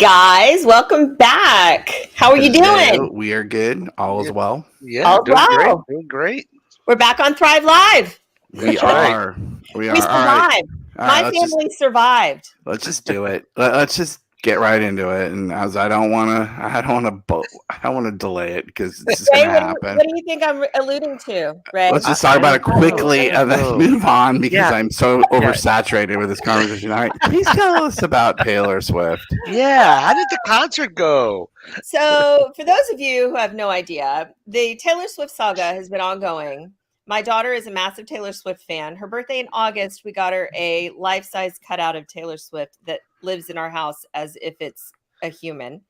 guys. Welcome back. How are you doing? We are good. All is well. Yeah, All doing great. well. Doing great. We're back on Thrive Live. We That's right. are. We We are. All right. survived. All My right. family survived. Let's just do it. Let's just get right into it. And as I don't want to delay it because this is going Ray, to happen. what do you think I'm alluding to, Ray? Let's just talk about it quickly and then move on because Yeah. I'm so oversaturated with this conversation. All right. Please tell us about Taylor Swift. Yeah. How did the concert go? So, for those of you who have no idea, the Taylor Swift saga has been ongoing. My daughter is a massive Taylor Swift fan. Her birthday in August, we got her a life-size cutout of Taylor Swift that lives in our house as if it's a human.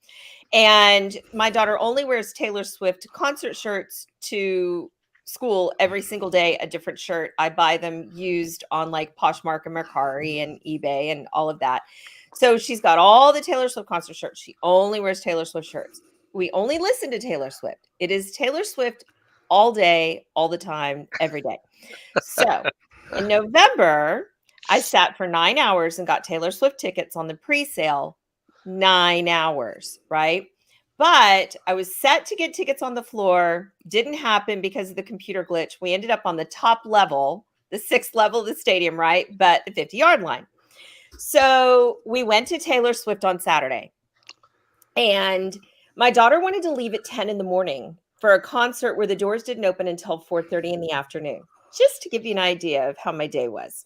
And my daughter only wears Taylor Swift concert shirts to school every single day, a different shirt. I buy them used on like Poshmark and Mercari and eBay and all of that. So she's got all the Taylor Swift concert shirts. She only wears Taylor Swift shirts. We only listen to Taylor Swift. It is Taylor Swift all day, all the time, every day. So in November, I sat for 9 hours and got Taylor Swift tickets on the pre-sale. 9 hours, right? But I was set to get tickets on the floor. Didn't happen because of the computer glitch. We ended up on the top level, the 6th level of the stadium, right? But the 50-yard line. So we went to Taylor Swift on Saturday. And my daughter wanted to leave at 10 in the morning for a concert where the doors didn't open until 4:30 in the afternoon, just to give you an idea of how my day was.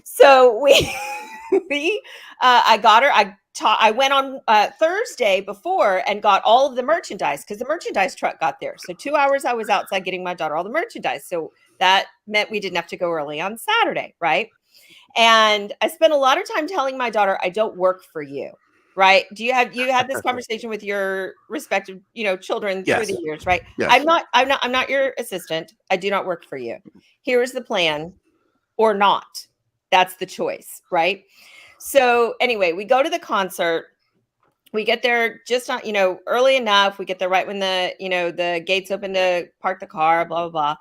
So I got her. I went on Thursday before and got all of the merchandise because the merchandise truck got there. So 2 hours I was outside getting my daughter all the merchandise. So that meant we didn't have to go early on Saturday, right? And I spent a lot of time telling my daughter, I don't work for you. Right? You had this conversation with your respective, children through the years, right? Yes. I'm not your assistant. I do not work for you. Here is the plan or not. That's the choice, right? So anyway, we go to the concert. We get there just not, early enough. We get there right when the gates open to park the car, blah, blah, blah.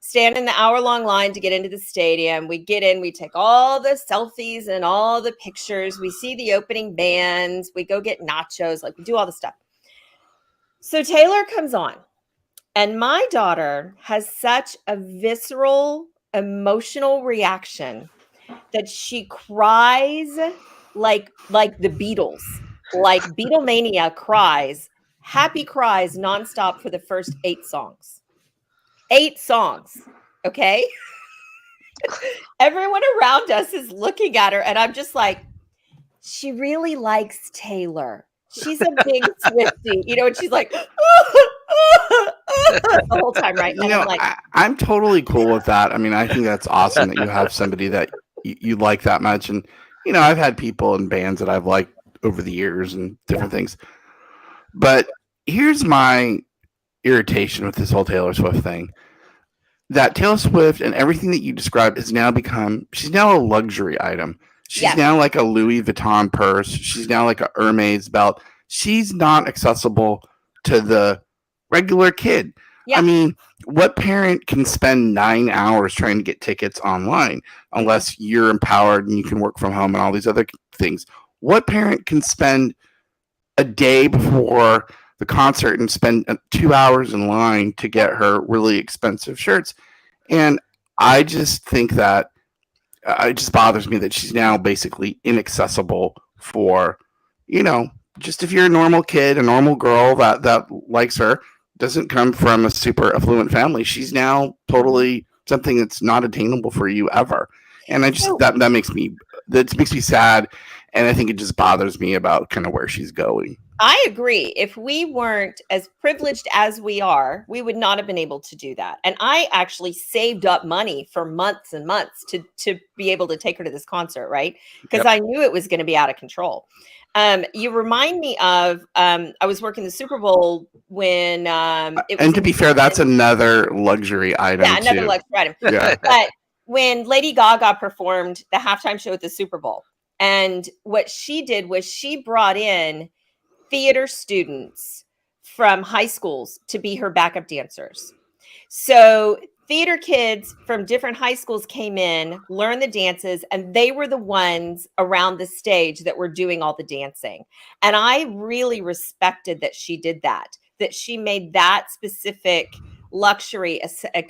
Stand in the hour-long line to get into the stadium. We get in, we take all the selfies and all the pictures. We see the opening bands. We go get nachos, like we do all the stuff. So Taylor comes on, and my daughter has such a visceral, emotional reaction that she cries like the Beatles, like Beatlemania cries, happy cries nonstop for the first 8 songs. 8 songs. Okay. Everyone around us is looking at her, and I'm just like, she really likes Taylor. She's a big Swiftie, and she's like, the whole time, right? And I'm like, I'm totally cool with that. I mean, I think that's awesome that you have somebody that you like that much. And, I've had people in bands that I've liked over the years and different things. But here's my irritation with this whole Taylor Swift thing. That Taylor Swift and everything that you described has now she's now a luxury item. She's now like a Louis Vuitton purse. She's now like a Hermes belt. She's not accessible to the regular kid. Yeah. I mean, what parent can spend 9 hours trying to get tickets online unless you're empowered and you can work from home and all these other things? What parent can spend a day before the concert and spend 2 hours in line to get her really expensive shirts? And I just think that it just bothers me that she's now basically inaccessible for, just if you're a normal kid, a normal girl that likes her, doesn't come from a super affluent family. She's now totally something that's not attainable for you ever. And I just, that makes me sad. And I think it just bothers me about kind of where she's going. I agree. If we weren't as privileged as we are, we would not have been able to do that. And I actually saved up money for months and months to be able to take her to this concert, right? Because I knew it was going to be out of control. You remind me of, I was working the Super Bowl when and to be fair, that's another luxury item. Yeah, another luxury item. Yeah. But when Lady Gaga performed the halftime show at the Super Bowl, and what she did was she brought in theater students from high schools to be her backup dancers. So theater kids from different high schools came in, learned the dances, and they were the ones around the stage that were doing all the dancing. And I really respected that she did that she made that specific luxury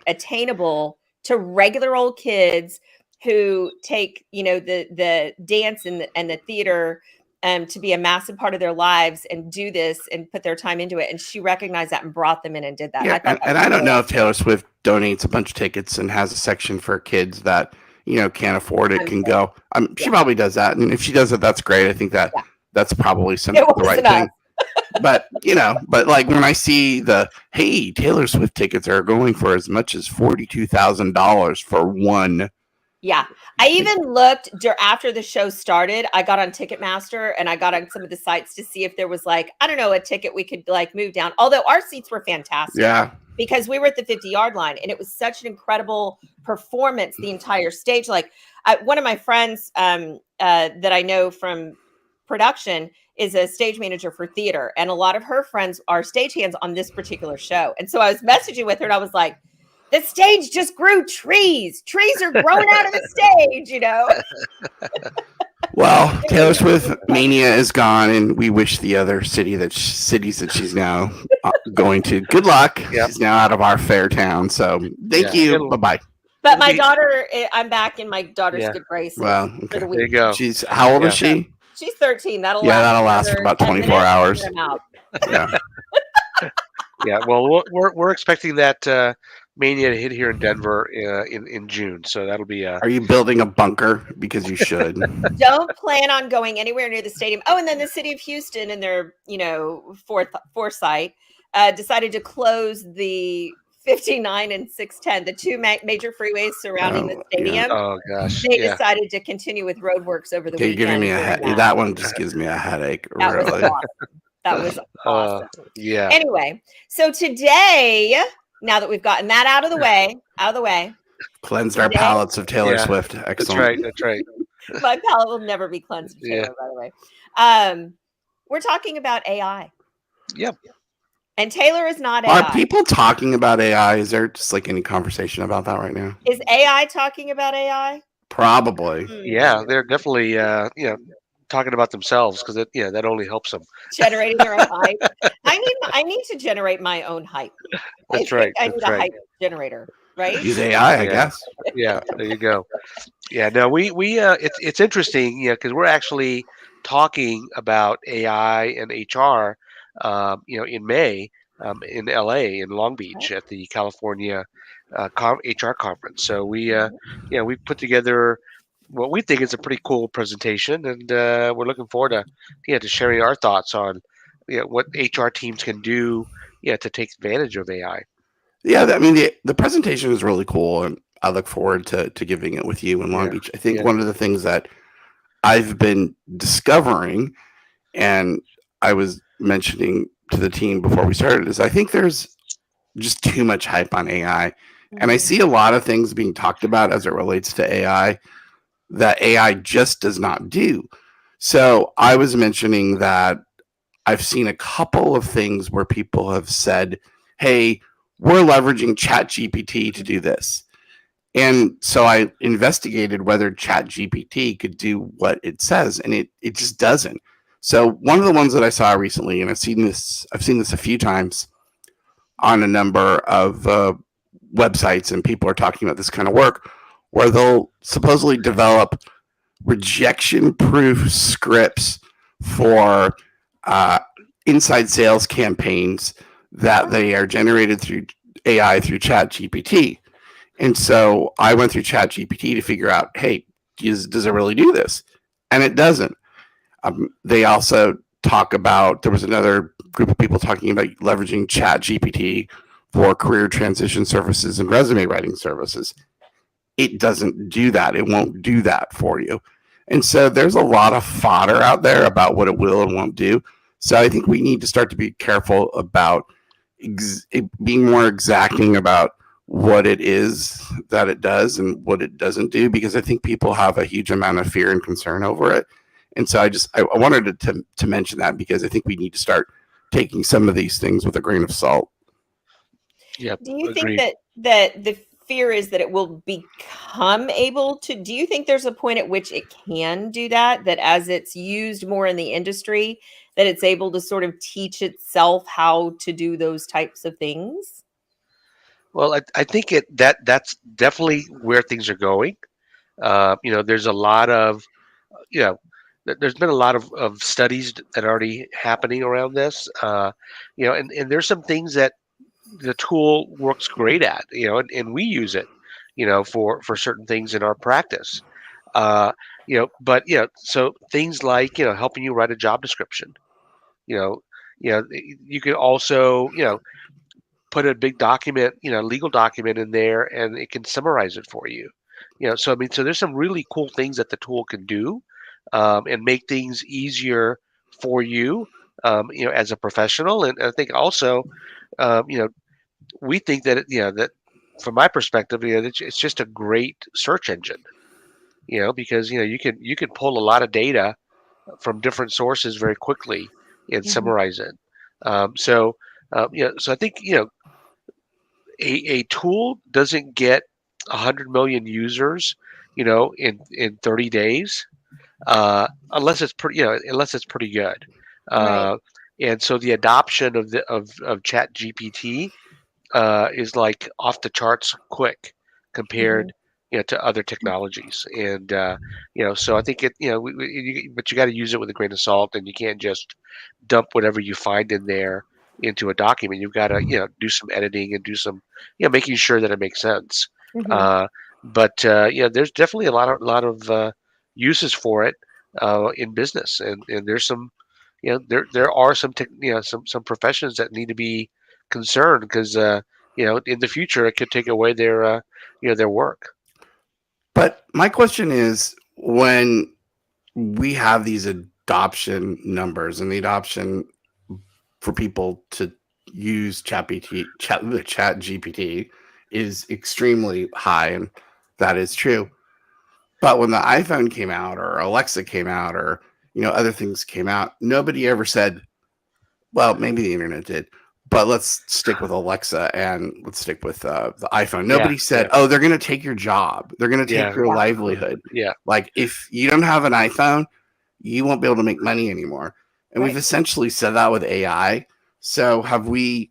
attainable to regular old kids who take, the dance and the theater to be a massive part of their lives and do this and put their time into it. And she recognized that and brought them in and did that. Yeah, and I don't know if Taylor Swift donates a bunch of tickets and has a section for kids that can't afford it can go. She probably does that, and if she does it, that's great. I think that's probably the right thing. But but like when I see Taylor Swift tickets are going for as much as $42,000 for one. Yeah. I even looked after the show started. I got on Ticketmaster and I got on some of the sites to see if there was a ticket we could move down. Although our seats were fantastic. Yeah. Because we were at the 50-yard line and it was such an incredible performance, the entire stage. One of my friends that I know from production is a stage manager for theater. And a lot of her friends are stagehands on this particular show. And so I was messaging with her and I was like, the stage just grew trees. Trees are growing out of the stage, Well, Taylor Swift mania is gone, and we wish the other cities that she's now going to good luck. Yep. She's now out of our fair town. So thank you. Bye-bye. But my daughter, I'm back in my daughter's good graces. Well, okay. There you go. How old is she? She's 13. That'll last for about 24 hours. Yeah. Yeah. Well, we're expecting that mania to hit here in Denver in June, so that'll be. Are you building a bunker? Because you should. Don't plan on going anywhere near the stadium. Oh, and then the city of Houston, in their foresight, decided to close the 59 and 610, the two major freeways surrounding the stadium. Yeah. Oh gosh! They decided to continue with roadworks over the weekend. You're giving me that one just gives me a headache. That really. was awesome. That was awesome. Yeah. Anyway, so today, now that we've gotten that out of the way, cleansed our palates of Taylor Swift. Excellent. That's right. My palate will never be cleansed of Taylor, by the way. We're talking about AI. Yep. And Taylor is not AI. Are people talking about AI? Is there just any conversation about that right now? Is AI talking about AI? Probably. Yeah, they're definitely talking about themselves because that only helps them generating their own hype. I need to generate my own hype. That's right. I need a hype generator, right? Use AI, I guess. Yeah, there you go. Yeah, no, we it's interesting, because we're actually talking about AI and HR, in May, in LA, in Long Beach, at the California HR conference. So we put together what we think is a pretty cool presentation, and we're looking forward to sharing our thoughts on what HR teams can do to take advantage of AI. Yeah, I mean the presentation is really cool, and I look forward to giving it with you in Long Beach. I think one of the things that I've been discovering, and I was mentioning to the team before we started, is I think there's just too much hype on AI, and I see a lot of things being talked about as it relates to AI that AI just does not do. So I was mentioning that I've seen a couple of things where people have said, hey, we're leveraging ChatGPT to do this. And so I investigated whether ChatGPT could do what it says, and it just doesn't. So one of the ones that I saw recently, and I've seen this a few times on a number of websites, and people are talking about this kind of work, where they'll supposedly develop rejection-proof scripts for inside sales campaigns that they are generated through AI through ChatGPT. And so I went through ChatGPT to figure out, hey, does it really do this? And it doesn't. They also talk about, there was another group of people talking about leveraging ChatGPT for career transition services and resume writing services. It doesn't do that. It won't do that for you. And so there's a lot of fodder out there about what it will and won't do. So I think we need to start to be careful about being more exacting about what it is that it does and what it doesn't do, because I think people have a huge amount of fear and concern over it. And so I wanted to mention that, because I think we need to start taking some of these things with a grain of salt. Yep. Do you think that fear is that it will become able to, do you think there's a point at which it can do that, that as it's used more in the industry, that it's able to sort of teach itself how to do those types of things? Well, I think that's definitely where things are going. There's a lot of, you know, there's been a lot of studies that are already happening around this. And there's some things that the tool works great at, and we use it, for certain things in our practice. So things like, helping you write a job description, you know, you can also, put a big document, legal document in there, and it can summarize it for you. So I mean, so there's some really cool things that the tool can do, and make things easier for you, as a professional. And I think also, um, you know, we think that that from my perspective, it's just a great search engine. Because you can pull a lot of data from different sources very quickly and Mhm. summarize it. So I think a tool doesn't get 100 million users, in 30 days, unless it's pretty good. Right. Uh, and so the adoption of Chat GPT is like off the charts quick Mhm. compared, to other technologies. And so I think but you got to use it with a grain of salt, and you can't just dump whatever you find in there into a document. You've got to do some editing and do some making sure that it makes sense. Mhm. Uh, but there's definitely a lot of uses for it in business, and there's some there are some some professions that need to be concerned because in the future it could take away their work. But my question is, when we have these adoption numbers and the adoption for people to use chat GPT is extremely high, and that is true. But when the iPhone came out, or Alexa came out, or other things came out, nobody ever said, well, maybe the internet did, but let's stick with Alexa and let's stick with the iPhone. Yeah, Nobody said, yeah, oh, they're going to take your job. They're going to take yeah, your Yeah. livelihood. yeah. Like, if you don't have an iPhone, you won't be able to make money anymore. And we've Right. essentially said that with AI. So have we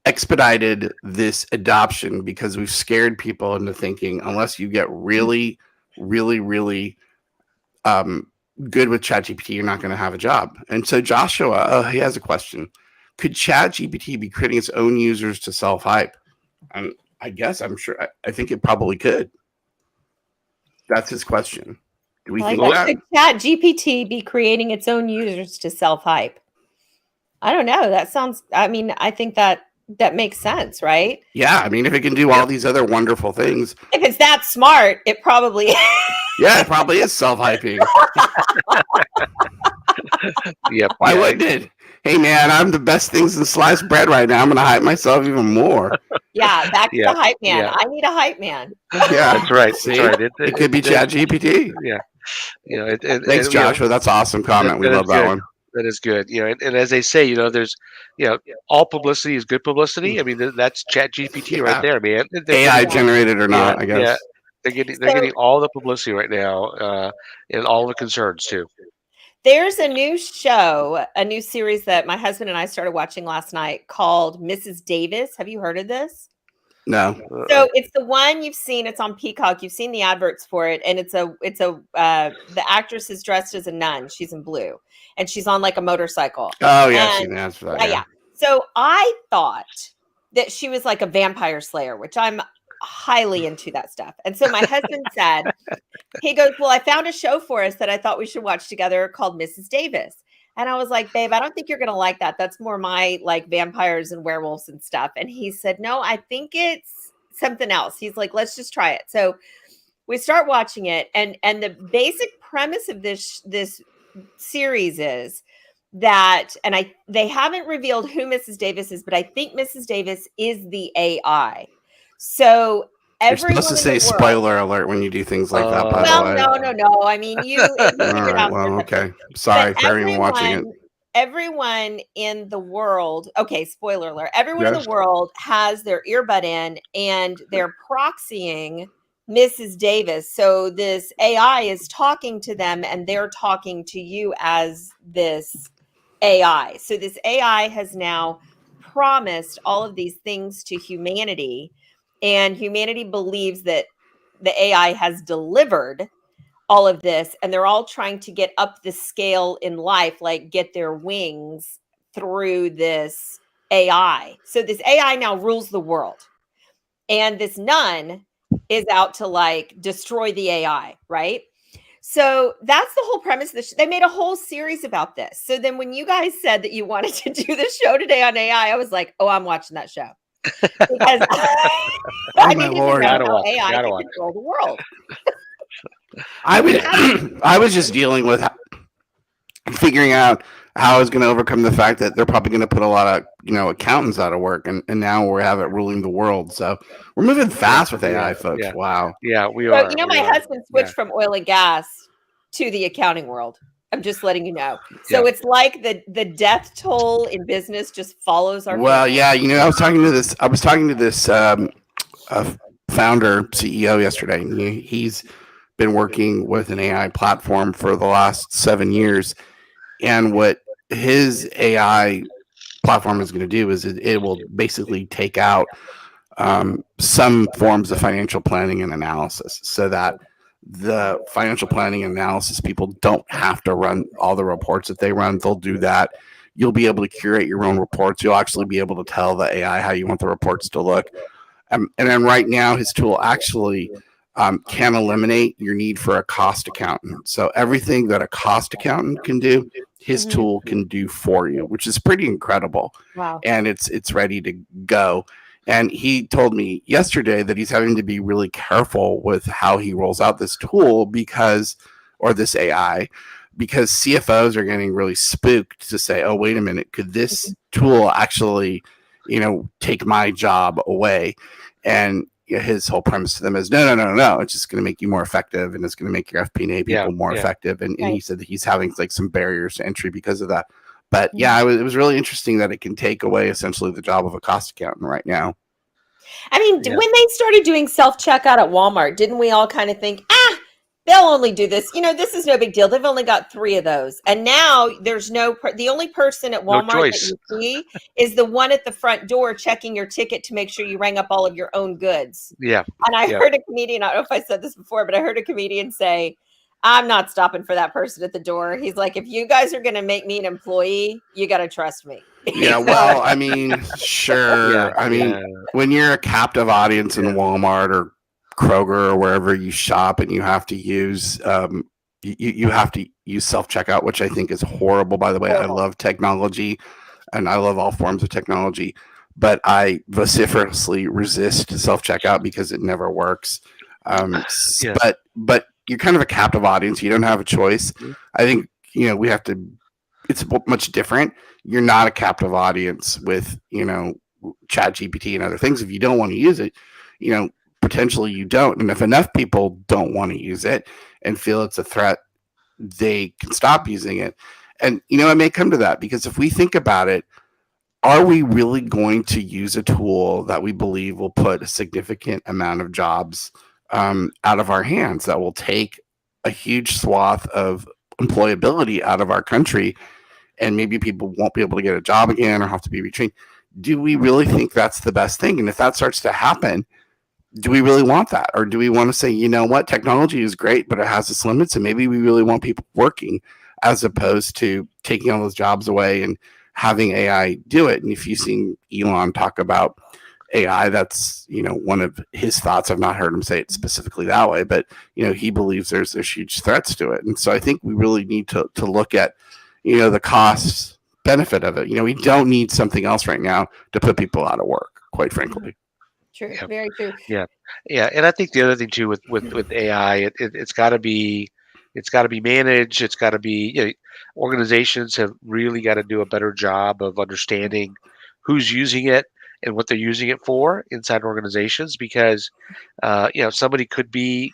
expedited this adoption because we've scared people into thinking, unless you get really, really, really good with ChatGPT, you're not going to have a job. And so Joshua, he has a question. Could ChatGPT be creating its own users to self hype? And I guess I think it probably could. That's his question. Do we I like think Well, that. that? Could Chat GPT be creating its own users to self hype? I don't know. That sounds, I mean, I think that makes sense, right? Yeah, I mean, if it can do yeah, all these other wonderful things, If it's that smart, it probably yeah, it probably is self hyping. yep, Why yeah, wouldn't it? Hey, man, I'm the best things in sliced bread right now. I'm going to hype myself even more. Yeah, back to yeah, the hype man. yeah. I need a hype man. Yeah, That's right. That's see? right. It could be Chat GPT. Yeah, Thanks, Joshua. That's an awesome comment. We that is love that good. one. That is good. And as they say, there's, all publicity is good publicity. I mean, that's Chat GPT right Yeah. there, man. They're AI getting, generated or yeah, not, I yeah. guess. They're getting So all the publicity right now, and all the concerns too. there's a new show, a new series that my husband and I started watching last night called Mrs. Davis. Have you heard of this? No. Uh, So it's the one you've seen. It's on Peacock. You've seen the adverts for it, and the actress is dressed as a nun. She's in blue, and she's on like a motorcycle. Oh, yeah, I've And seen the ads for that. yeah, Yeah. yeah. So I thought that she was like a vampire slayer, which I'm highly into that stuff. And so my husband said, he goes, well, I found a show for us that I thought we should watch together called Mrs. Davis. And I was like, babe, I don't think you're going to like that. That's more my like vampires and werewolves and stuff. And he said, no, I think it's something else. He's like, let's just try it. So we start watching it. And the basic premise of this series is that, and they haven't revealed who Mrs. Davis is, but I think Mrs. Davis is the AI. So You're supposed everyone to in the say world, spoiler alert when you do things like that, by the well, way. no. I mean, you All figured right. out Well, there's something. okay. But Sorry for anyone watching it. everyone in the world, okay, spoiler alert, everyone in Yes. the world has their earbud in and they're proxying Mrs. Davis. So this AI is talking to them and they're talking to you as this AI. So this AI has now promised all of these things to humanity, and humanity believes that the AI has delivered all of this, and they're all trying to get up the scale in life, like get their wings through this AI. So this AI now rules the world, and this nun is out to like destroy the AI, right? So that's the whole premise of they made a whole series about this. So then when you guys said that you wanted to do the show today on AI, I was like, oh, I'm watching that show because Oh I my needed to lord! know Gotta how watch it. AI Gotta can watch control the world. I was How do I was just dealing with figuring out how I was going to overcome the fact that they're probably going to put a lot of accountants out of work, and now we have it ruling the world. So we're moving it. Yeah, fast with yeah, AI, folks. yeah, Wow. yeah. We So, are. We my are. husband Yeah, switched from oil and gas to the accounting world. I'm just letting you know. So yeah. it's like the death toll in business just follows our Well, family. yeah, I was talking to this uh, founder CEO yesterday, and he's been working with an AI platform for the last 7 years, and what his AI platform is going to do is it will basically take out some forms of financial planning and analysis so that the financial planning and analysis people don't have to run all the reports that they run. They'll do that. You'll be able to curate your own reports. You'll actually be able to tell the AI how you want the reports to look. And then right now, his tool actually can eliminate your need for a cost accountant. So everything that a cost accountant can do, his Mhm. tool can do for you, which is pretty incredible. Wow. And it's ready to go. And he told me yesterday that he's having to be really careful with how he rolls out this tool or this AI, because CFOs are getting really spooked to say, oh, wait a minute, could this tool actually, take my job away? And his whole premise to them is no. It's just going to make you more effective, and it's going to make your FP&A Yeah, people more yeah. effective. And Right. he said that he's having like some barriers to entry because of that. But Mhm. yeah, it was really interesting that it can take away essentially the job of a cost accountant right now. I mean, Yeah. when they started doing self checkout at Walmart, didn't we all kind of think, they'll only do this? This is no big deal. They've only got 3 of those. And now there's the only person at No Walmart that choice. you see is the one at the front door checking your ticket to make sure you rang up all of your own goods. Yeah, And I yeah. heard a comedian, I don't know if I said this before, but I heard a comedian say, I'm not stopping for that person at the door. He's like, if you guys are going to make me an employee, you got to trust me. Yeah, So, well, I mean, Yeah, sure. I mean, yeah, when you're a captive audience in yeah. Walmart or Kroger or wherever you shop, and you have to use you have to use self checkout, which I think is horrible. By the way, I horrible. love technology, and I love all forms of technology, but I vociferously resist self checkout because it never works. Yeah. But you're kind of a captive audience. You don't have a choice. Mhm. I think we have to. It's much different. You're not a captive audience with Chat GPT and other things. If you don't want to use it, potentially you don't. And if enough people don't want to use it and feel it's a threat, they can stop using it. And it may come to that, because if we think about it, are we really going to use a tool that we believe will put a significant amount of jobs out of our hands, that will take a huge swath of employability out of our country, and maybe people won't be able to get a job again or have to be retrained? Do we really think that's the best thing? And if that starts to happen, do we really want that? Or do we want to say, you know what, technology is great, but it has its limits, and maybe we really want people working, as opposed to taking all those jobs away and having AI do it? And if you've seen Elon talk about AI, that's one of his thoughts. I've not heard him say it specifically that way, but he believes there's huge threats to it. And so I think we really need to look at the cost benefit of it. We don't need something else right now to put people out of work, quite frankly. True. Yeah. Very true. Yeah, yeah, and I think the other thing too with AI, it's got to be managed. It's got to be, organizations have really got to do a better job of understanding who's using it and what they're using it for inside organizations, because somebody could be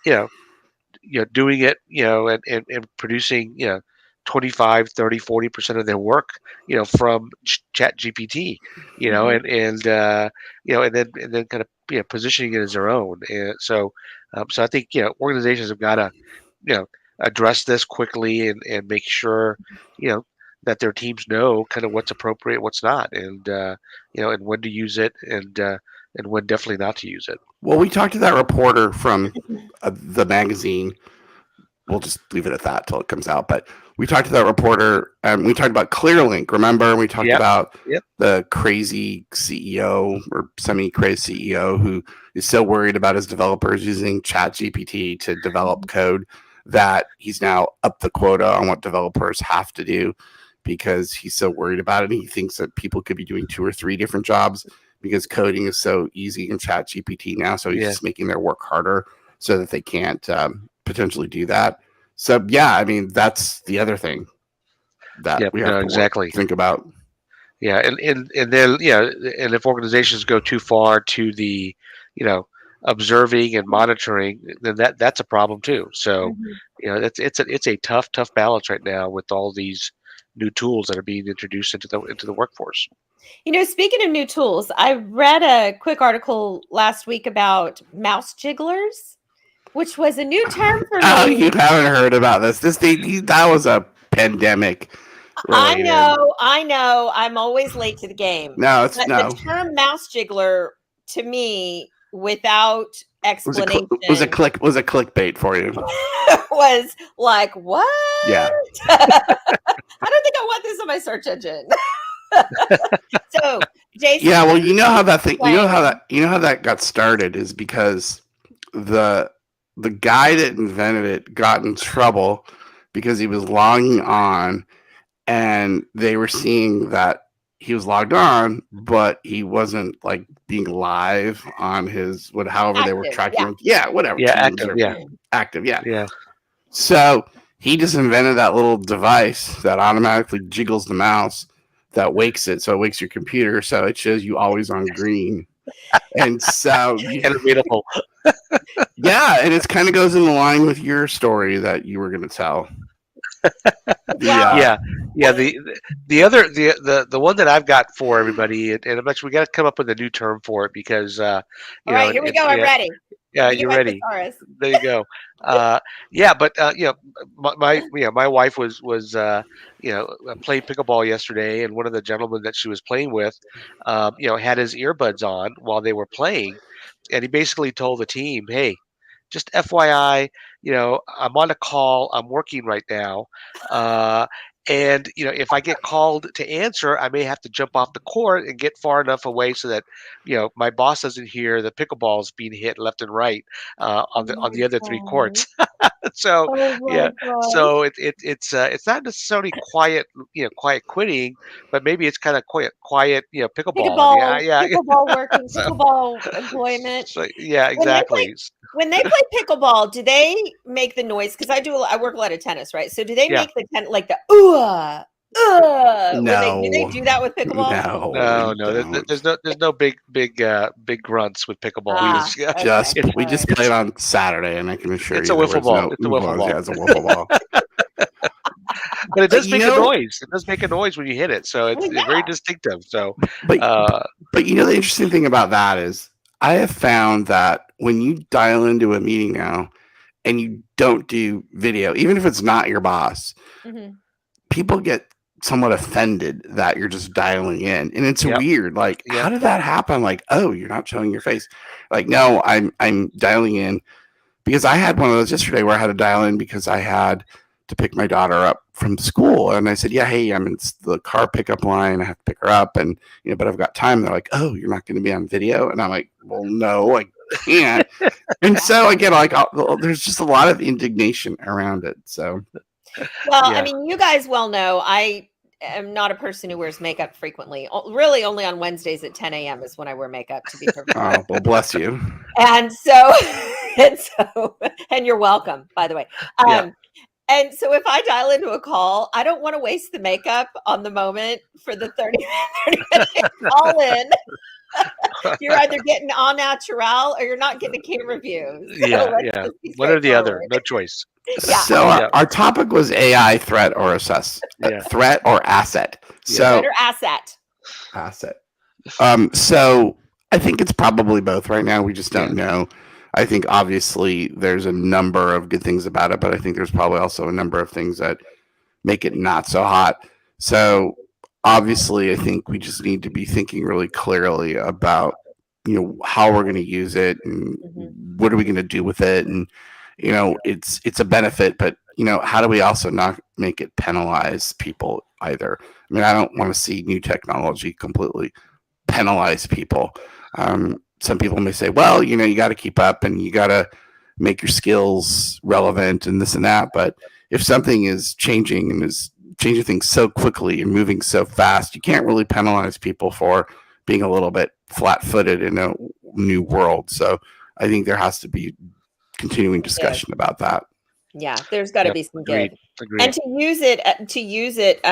doing it, and producing 25, 30, 40% of their work, from Chat GPT, and then kind of positioning it as their own. And so I think organizations have got to you know address this quickly and make sure you know that their teams know kind of what's appropriate, what's not, and when to use it, and when definitely not to use it. Well, we talked to that reporter from the magazine. We'll just leave it at that till it comes out. But we talked to that reporter, and we talked about ClearLink. Remember, we talked Yep. about Yep. the crazy CEO or semi-crazy CEO who is so worried about his developers using ChatGPT to develop code that he's now up the quota on what developers have to do because he's so worried about it. He thinks that people could be doing 2 or 3 different jobs because coding is so easy in ChatGPT now. So he's just making their work harder so that they can't potentially do that. So yeah, I mean that's the other thing that we have to think about. Yeah, and then and if organizations go too far to the observing and monitoring, then that's a problem too. So it's a tough balance right now with all these new tools that are being introduced into the workforce. Speaking of new tools, I read a quick article last week about mouse jigglers, which was a new term for me. Oh, you haven't heard about this? That was a pandemic related. I know. I'm always late to the game. The term mouse jiggler to me, without explanation, was a clickbait for you. Was like, what? Yeah. I don't think I want this on my search engine. So, Jason. Yeah, well, you know how that got started is because the guy that invented it got in trouble because he was logging on and they were seeing that he was logged on, but he wasn't like being live on his however they were tracking. Yeah, whatever. Yeah, active. Active. Yeah. Yeah. So he just invented that little device that automatically jiggles the mouse that wakes it. So it wakes your computer. So it shows you always on green. And so unreadable. Yeah, and it kind of goes in line with your story that you were going to tell. The one that I've got for everybody, and I'm actually we got to come up with a new term for it because all right, here we go. I'm ready. Yeah, you're ready. There you go. But my wife was playing pickleball yesterday, and one of the gentlemen that she was playing with, had his earbuds on while they were playing, and he basically told the team, "Hey, just FYI, I'm on a call. I'm working right now. And if I get called to answer, I may have to jump off the court and get far enough away so that my boss doesn't hear the pickleballs being hit left and right on the other 3 courts." So so it's not necessarily quiet quitting, but maybe it's kind of quiet pickleball. Pickleball working, pickleball employment. So, yeah, exactly. When they play pickleball, do they make the noise? Because I work a lot of tennis, right? So do they make the like the no. Do they do that with pickleball? No. There's no big grunts with pickleball. We just played on Saturday, and I can assure it's you a wiffle ball. It's a wiffle ball. Yeah, it's a wiffle ball. But it does make a noise. It does make a noise when you hit it, so it's very distinctive. So, but the interesting thing about that is I have found that when you dial into a meeting now and you don't do video, even if it's not your boss, people get somewhat offended that you're just dialing in, and it's weird. Like, how did that happen? Like, oh, you're not showing your face. Like, no, I'm dialing in because I had one of those yesterday where I had to dial in because I had to pick my daughter up from school, and I said, "Yeah, hey, I'm in the car pickup line. I have to pick her up, and but I've got time." They're like, "Oh, you're not going to be on video," and I'm like, "Well, no, I can't." And so again, there's just a lot of indignation around it. So, I mean, you guys well know I am not a person who wears makeup frequently. Really, only on Wednesdays at 10 a.m. is when I wear makeup. To be perfect. Oh, well, bless you. And so, and you're welcome, by the way. And so if I dial into a call, I don't want to waste the makeup on the moment for the 30 minute call in. You're either getting all natural or you're not getting a camera view. So Yeah, let's yeah. just be One or the other. straightforward. No choice. Yeah. So Yeah. our topic was AI threat or Yeah. threat or asset. Yeah. So Better asset. asset. So I think it's probably both right now. We just don't know. I think obviously there's a number of good things about it, but I think there's probably also a number of things that make it not so hot. So obviously I think we just need to be thinking really clearly about, how we're going to use it and what are we going to do with it. And, it's a benefit, but how do we also not make it penalize people either? I mean, I don't want to see new technology completely penalize people. Some people may say, well, you got to keep up and you got to make your skills relevant and this and that. But if something is changing and is changing things so quickly and moving so fast, you can't really penalize people for being a little bit flat-footed in a new world. So I think there has to be continuing discussion about that. Yeah, there's got to be some Agreed. good. Agreed. And to use it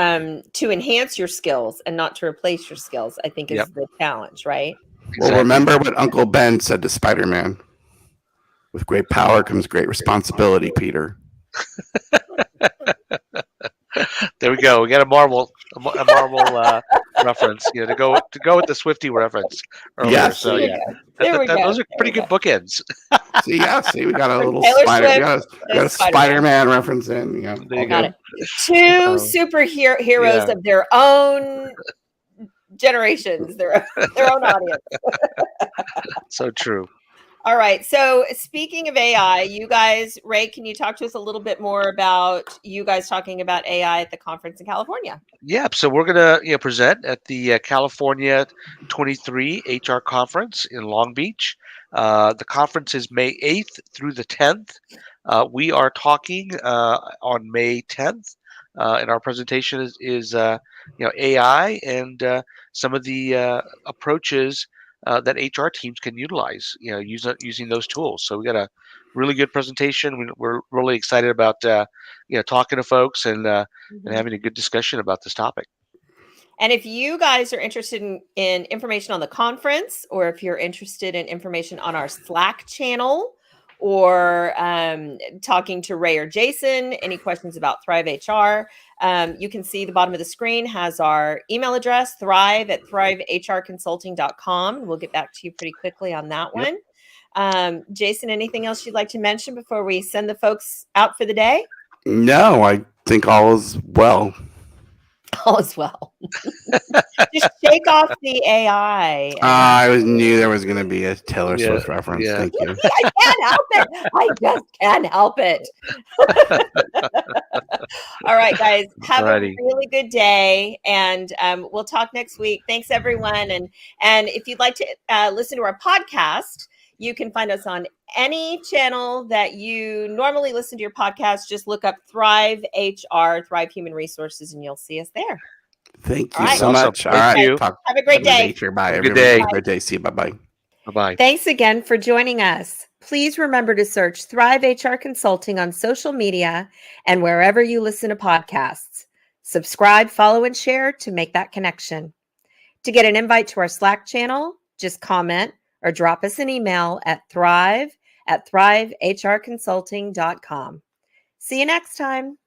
to enhance your skills and not to replace your skills, I think is the challenge, right? Well, remember what Uncle Ben said to Spider-Man. With great power comes great responsibility, Peter. There we go. We got a Marvel reference, to go with the Swiftie reference earlier. Yes. So yeah, those are pretty good bookends. See, we got a little Taylor spider. Swift, We got a Spider-Man reference in. There you got go. it. Two superheroes of their own generations, their own audience. So true. All right. So speaking of AI, you guys, Ray, can you talk to us a little bit more about you guys talking about AI at the conference in California? Yeah. So we're gonna present at the California 23 HR conference in Long Beach. The conference is May 8th through the 10th. We are talking on May 10th, and our presentation is AI and some of the approaches that HR teams can utilize, using those tools. So we got a really good presentation. We're really excited about talking to folks and having a good discussion about this topic. And if you guys are interested in information on the conference, or if you're interested in information on our Slack channel, or talking to Ray or Jason, any questions about Thrive HR, you can see the bottom of the screen has our email address, thrive@thrivehrconsulting.com. We'll get back to you pretty quickly on that one. Jason, anything else you'd like to mention before we send the folks out for the day? No, I think all is well. All is well. Just shake off the AI. I knew there was going to be a Taylor Swift reference. Yeah. Thank you. I can't help it. I just can't help it. All right, guys. Have a really good day, and we'll talk next week. Thanks, everyone. And if you'd like to listen to our podcast, you can find us on any channel that you normally listen to your podcast. Just look up Thrive HR, Thrive Human Resources, and you'll see us there. Thank you so much. All right. Have a great day. Bye. Have a good day. Have a great day. See you. Bye-bye. Bye-bye. Thanks again for joining us. Please remember to search Thrive HR Consulting on social media and wherever you listen to podcasts. Subscribe, follow, and share to make that connection. To get an invite to our Slack channel, just comment or drop us an email at thrive@thrivehrconsulting.com. See you next time.